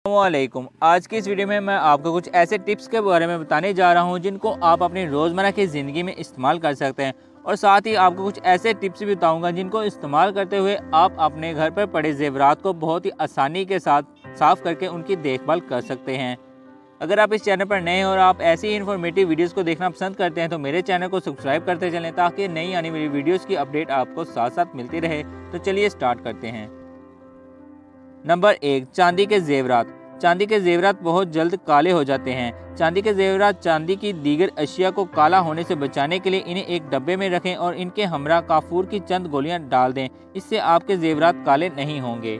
السلام علیکم۔ آج کی اس ویڈیو میں آپ کو کچھ ایسے ٹپس کے بارے میں بتانے جا رہا ہوں جن کو آپ اپنی روزمرہ کی زندگی میں استعمال کر سکتے ہیں، اور ساتھ ہی آپ کو کچھ ایسے ٹپس بھی بتاؤں گا جن کو استعمال کرتے ہوئے آپ اپنے گھر پر پڑے زیورات کو بہت ہی آسانی کے ساتھ صاف کر کے ان کی دیکھ بھال کر سکتے ہیں۔ اگر آپ اس چینل پر نئے ہیں اور آپ ایسی ہی انفارمیٹیو ویڈیوز کو دیکھنا پسند کرتے ہیں تو میرے چینل کو سبسکرائب کرتے چلیں تاکہ نئی آنے والی ویڈیوز کی اپڈیٹ آپ کو ساتھ ساتھ ملتی رہے۔ تو چلیے سٹارٹ کرتے ہیں۔ نمبر 1، چاندی کے زیورات۔ چاندی کے زیورات بہت جلد کالے ہو جاتے ہیں۔ چاندی کے زیورات چاندی کی دیگر اشیاء کو کالا ہونے سے بچانے کے لیے انہیں ایک ڈبے میں رکھیں اور ان کے ہمراہ کافور کی چند گولیاں ڈال دیں، اس سے آپ کے زیورات کالے نہیں ہوں گے۔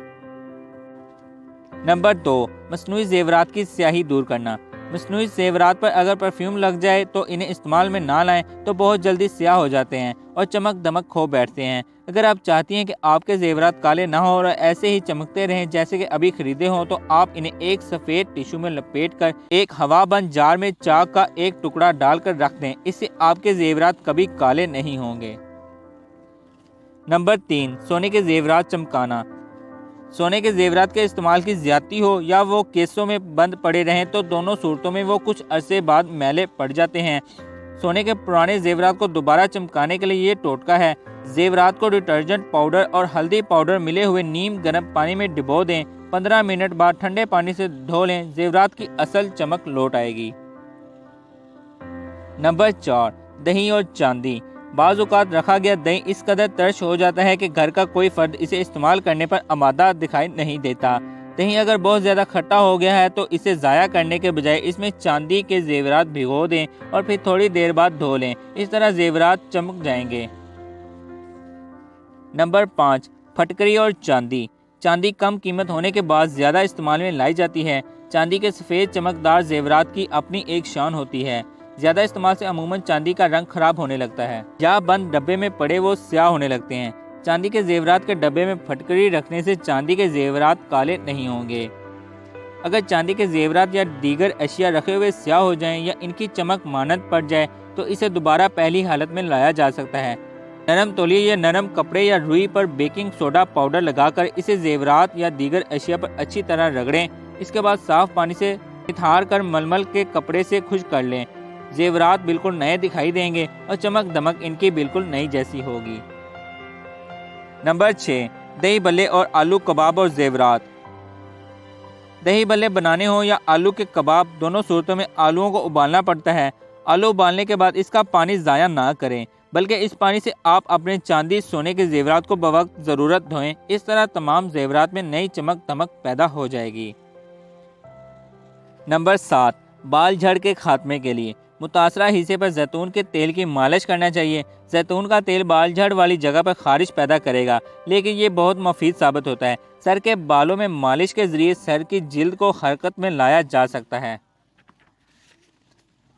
نمبر 2، مصنوعی زیورات کی سیاہی دور کرنا۔ مصنوعی زیورات پر اگر پرفیوم لگ جائے تو انہیں استعمال میں نہ لائیں تو بہت جلدی سیاہ ہو جاتے ہیں اور چمک دمک کھو بیٹھتے ہیں۔ اگر آپ چاہتی ہیں کہ آپ کے زیورات کالے نہ ہوں اور ایسے ہی چمکتے رہیں جیسے کہ ابھی خریدے ہوں، تو آپ انہیں ایک سفید ٹیشو میں لپیٹ کر ایک ہوا بند جار میں چاک کا ایک ٹکڑا ڈال کر رکھ دیں، اس سے آپ کے زیورات کبھی کالے نہیں ہوں گے۔ نمبر 3، سونے کے زیورات چمکانا۔ سونے کے زیورات کے استعمال کی زیادتی ہو یا وہ کیسوں میں بند پڑے رہیں تو دونوں صورتوں میں وہ کچھ عرصے بعد میلے پڑ جاتے ہیں۔ سونے کے پرانے زیورات کو دوبارہ چمکانے کے لیے یہ ٹوٹکا ہے۔ زیورات کو ڈٹرجنٹ پاؤڈر اور ہلدی پاؤڈر ملے ہوئے نیم گرم پانی میں ڈبو دیں، 15 منٹ بعد ٹھنڈے پانی سے دھو لیں، زیورات کی اصل چمک لوٹ آئے گی۔ نمبر 4، دہی اور چاندی۔ بعض اوقات رکھا گیا دہی اس قدر ترش ہو جاتا ہے کہ گھر کا کوئی فرد اسے استعمال کرنے پر آمادہ دکھائی نہیں دیتا۔ دہی اگر بہت زیادہ کھٹا ہو گیا ہے تو اسے ضائع کرنے کے بجائے اس میں چاندی کے زیورات بھگو دیں اور پھر تھوڑی دیر بعد دھو لیں، اس طرح زیورات چمک جائیں گے۔ نمبر 5، پھٹکری اور چاندی۔ چاندی کم قیمت ہونے کے بعد زیادہ استعمال میں لائی جاتی ہے۔ چاندی کے سفید چمکدار زیورات کی اپنی ایک شان ہوتی ہے۔ زیادہ استعمال سے عموماً چاندی کا رنگ خراب ہونے لگتا ہے یا بند ڈبے میں پڑے وہ سیاہ ہونے لگتے ہیں۔ چاندی کے زیورات کے ڈبے میں پھٹکری رکھنے سے چاندی کے زیورات کالے نہیں ہوں گے۔ اگر چاندی کے زیورات یا دیگر اشیاء رکھے ہوئے سیاہ ہو جائیں یا ان کی چمک مانند پڑ جائے تو اسے دوبارہ پہلی حالت میں لایا جا سکتا ہے۔ نرم تولیے یا نرم کپڑے یا روئی پر بیکنگ سوڈا پاؤڈر لگا کر اسے زیورات یا دیگر اشیاء پر اچھی طرح رگڑیں، اس کے بعد صاف پانی سے نتھار کر ململ کے کپڑے سے خشک کر لیں۔ زیورات بالکل نئے دکھائی دیں گے اور چمک دمک ان کی بالکل نئی جیسی ہوگی۔ نمبر 6، دہی بلے اور آلو کباب اور زیورات۔ دہی بلے بنانے ہوں یا آلو کے کباب، دونوں صورتوں میں آلوؤں کو ابالنا پڑتا ہے۔ آلو ابالنے کے بعد اس کا پانی ضائع نہ کریں، بلکہ اس پانی سے آپ اپنے چاندی سونے کے زیورات کو بوقت ضرورت دھوئیں، اس طرح تمام زیورات میں نئی چمک دمک پیدا ہو جائے گی۔ نمبر 7، بال جھڑ کے خاتمے کے لیے متاثرہ حصے پر زیتون کے تیل کی مالش کرنا چاہیے۔ زیتون کا تیل بال جھڑ والی جگہ پر خارش پیدا کرے گا، لیکن یہ بہت مفید ثابت ہوتا ہے۔ سر کے بالوں میں مالش کے ذریعے سر کی جلد کو حرکت میں لایا جا سکتا ہے۔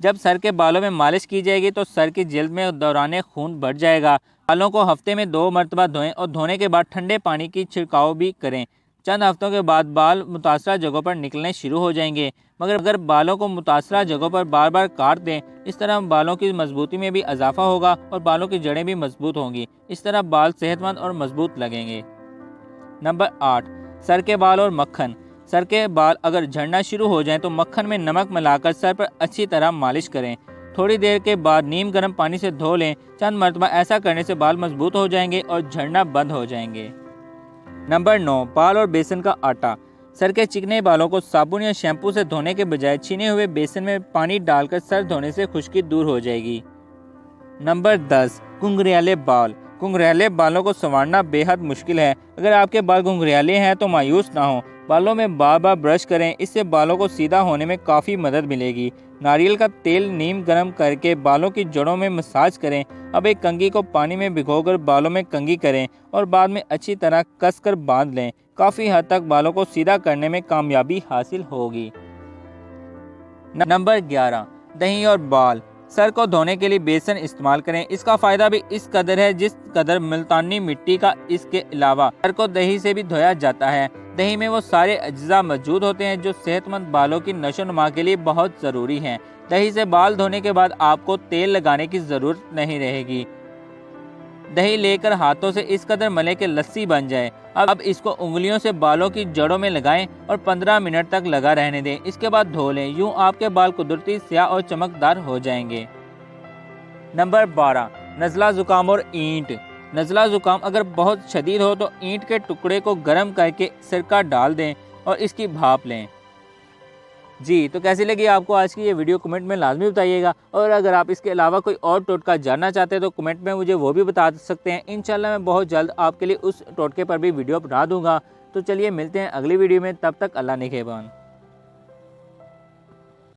جب سر کے بالوں میں مالش کی جائے گی تو سر کی جلد میں دوران خون بڑھ جائے گا۔ بالوں کو ہفتے میں 2 مرتبہ دھوئیں اور دھونے کے بعد ٹھنڈے پانی کی چھڑکاؤ بھی کریں۔ چند ہفتوں کے بعد بال متاثرہ جگہوں پر نکلنے شروع ہو جائیں گے، مگر اگر بالوں کو متاثرہ جگہوں پر بار بار کاٹ دیں، اس طرح بالوں کی مضبوطی میں بھی اضافہ ہوگا اور بالوں کی جڑیں بھی مضبوط ہوں گی، اس طرح بال صحت مند اور مضبوط لگیں گے۔ نمبر 8، سر کے بال اور مکھن۔ سر کے بال اگر جھڑنا شروع ہو جائیں تو مکھن میں نمک ملا کر سر پر اچھی طرح مالش کریں، تھوڑی دیر کے بعد نیم گرم پانی سے دھو لیں۔ چند مرتبہ ایسا کرنے سے بال مضبوط ہو جائیں گے اور جھڑنا بند ہو جائیں گے۔ نمبر 9، بال اور بیسن کا آٹا۔ سر کے چکنے بالوں کو صابن یا شیمپو سے دھونے کے بجائے چھنے ہوئے بیسن میں پانی ڈال کر سر دھونے سے خشکی دور ہو جائے گی۔ نمبر 10، گھنگریالے بال۔ گھنگریالے بالوں کو سنوارنا بے حد مشکل ہے۔ اگر آپ کے بال گھنگریالے ہیں تو مایوس نہ ہوں، بالوں میں بار بار برش کریں، اس سے بالوں کو سیدھا ہونے میں کافی مدد ملے گی۔ ناریل کا تیل نیم گرم کر کے بالوں کی جڑوں میں مساج کریں۔ اب ایک کنگھی کو پانی میں بھگو کر بالوں میں کنگھی کریں اور بعد میں اچھی طرح کس کر باندھ لیں، کافی حد تک بالوں کو سیدھا کرنے میں کامیابی حاصل ہوگی۔ نمبر 11، دہی اور بال۔ سر کو دھونے کے لیے بیسن استعمال کریں، اس کا فائدہ بھی اس قدر ہے جس قدر ملتانی مٹی کا۔ اس کے علاوہ سر کو دہی سے بھی دھویا جاتا ہے۔ دہی میں وہ سارے اجزاء موجود ہوتے ہیں جو صحت مند بالوں کی نشو و نما کے لیے بہت ضروری ہیں۔ دہی سے بال دھونے کے بعد آپ کو تیل لگانے کی ضرورت نہیں رہے گی۔ دہی لے کر ہاتھوں سے اس قدر ملے کہ لسی بن جائے۔ اب اس کو انگلیوں سے بالوں کی جڑوں میں لگائیں اور 15 منٹ تک لگا رہنے دیں۔ اس کے بعد دھو لیں، یوں آپ کے بال قدرتی سیاہ اور چمکدار ہو جائیں گے۔ نمبر 12، نزلہ زکام اور اینٹ۔ نزلہ زکام اگر بہت شدید ہو تو اینٹ کے ٹکڑے کو گرم کر کے سرکہ ڈال دیں اور اس کی بھاپ لیں۔ جی تو کیسی لگی آپ کو آج کی یہ ویڈیو کمنٹ میں لازمی بتائیے گا، اور اگر آپ اس کے علاوہ کوئی اور ٹوٹکا جاننا چاہتے ہیں تو کمنٹ میں مجھے وہ بھی بتا سکتے ہیں۔ انشاءاللہ میں بہت جلد آپ کے لیے اس ٹوٹکے پر بھی ویڈیو بنا دوں گا۔ تو چلیے ملتے ہیں اگلی ویڈیو میں، تب تک اللہ نگہبان۔